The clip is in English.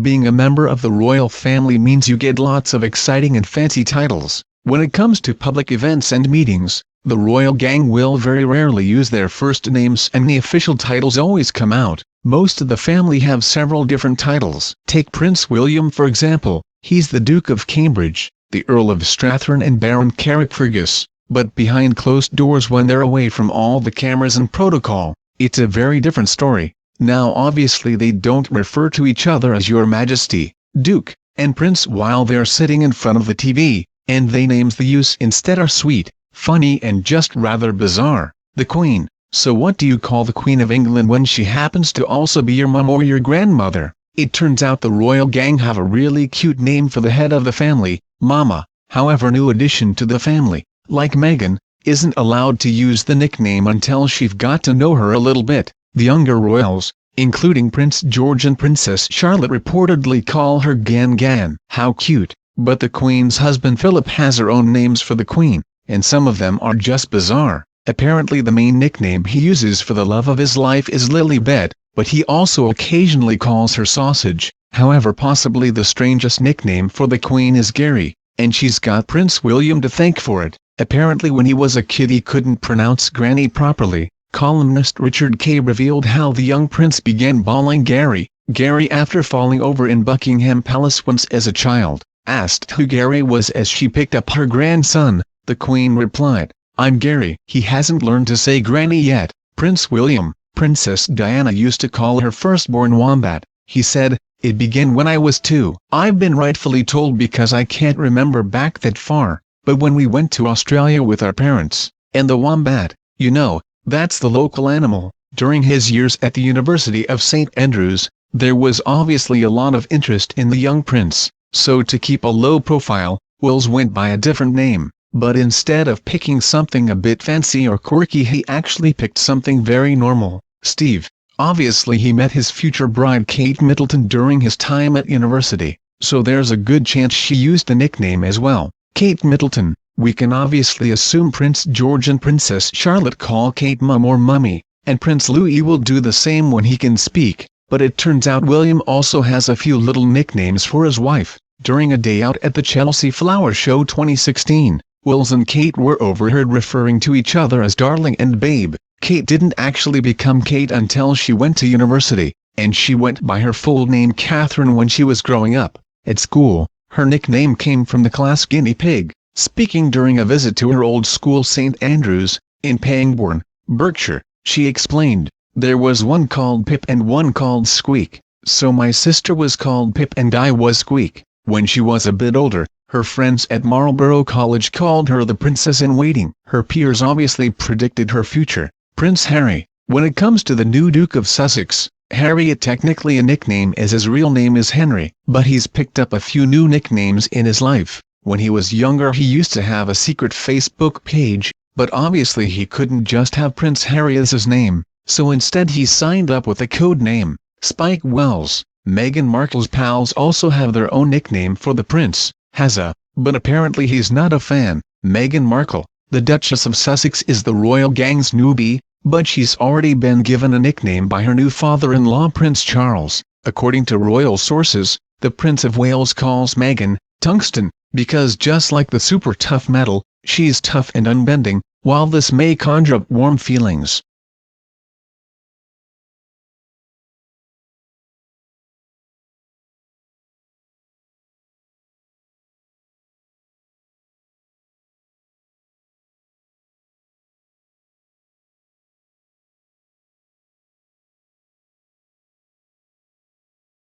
Being a member of the royal family means you get lots of exciting and fancy titles. When it comes to public events and meetings, the royal gang will very rarely use their first names and the official titles always come out. Most of the family have several different titles. Take Prince William for example, he's the Duke of Cambridge, the Earl of Strathern and Baron Carrickfergus, but behind closed doors when they're away from all the cameras and protocol, it's a very different story. Now obviously they don't refer to each other as Your Majesty, Duke, and Prince while they're sitting in front of the TV, and they names they use instead are sweet, funny and just rather bizarre. The Queen. So what do you call the Queen of England when she happens to also be your mum or your grandmother? It turns out the royal gang have a really cute name for the head of the family, Mama. However, new addition to the family, like Meghan, isn't allowed to use the nickname until she've got to know her a little bit. The younger royals, including Prince George and Princess Charlotte, reportedly call her Gan Gan. How cute. But the Queen's husband Philip has her own names for the Queen, and some of them are just bizarre. Apparently the main nickname he uses for the love of his life is Lilibet, but he also occasionally calls her Sausage. However, possibly the strangest nickname for the Queen is Gary, and she's got Prince William to thank for it. Apparently when he was a kid he couldn't pronounce Granny properly. Columnist Richard Kay revealed how the young prince began calling Gary, Gary after falling over in Buckingham Palace once as a child. Asked who Gary was as she picked up her grandson, the Queen replied, "I'm Gary." He hasn't learned to say Granny yet. Prince William. Princess Diana used to call her firstborn Wombat. He said, "It began when I was 2. I've been rightfully told because I can't remember back that far, but when we went to Australia with our parents, and the wombat, you know, that's the local animal." During his years at the University of St Andrews, there was obviously a lot of interest in the young prince, so to keep a low profile, Wills went by a different name. But instead of picking something a bit fancy or quirky, he actually picked something very normal, Steve. Obviously he met his future bride Kate Middleton during his time at university, so there's a good chance she used the nickname as well. Kate Middleton. We can obviously assume Prince George and Princess Charlotte call Kate Mum or Mummy, and Prince Louis will do the same when he can speak, but it turns out William also has a few little nicknames for his wife. During a day out at the Chelsea Flower Show 2016, Wills and Kate were overheard referring to each other as darling and babe. Kate didn't actually become Kate until she went to university, and she went by her full name Catherine when she was growing up. At school, her nickname came from the class Guinea Pig. Speaking during a visit to her old school St Andrews, in Pangbourne, Berkshire, she explained, "There was one called Pip and one called Squeak, so my sister was called Pip and I was Squeak." When she was a bit older, her friends at Marlborough College called her the Princess-in-Waiting. Her peers obviously predicted her future. Prince Harry. When it comes to the new Duke of Sussex, Harry is technically a nickname as his real name is Henry, but he's picked up a few new nicknames in his life. When he was younger he used to have a secret Facebook page, but obviously he couldn't just have Prince Harry as his name, so instead he signed up with a code name, Spike Wells. Meghan Markle's pals also have their own nickname for the prince, Hazza, but apparently he's not a fan. Meghan Markle, the Duchess of Sussex, is the royal gang's newbie, but she's already been given a nickname by her new father-in-law Prince Charles. According to royal sources, the Prince of Wales calls Meghan, Tungsten, because just like the super tough metal, she's tough and unbending. While this may conjure up warm feelings,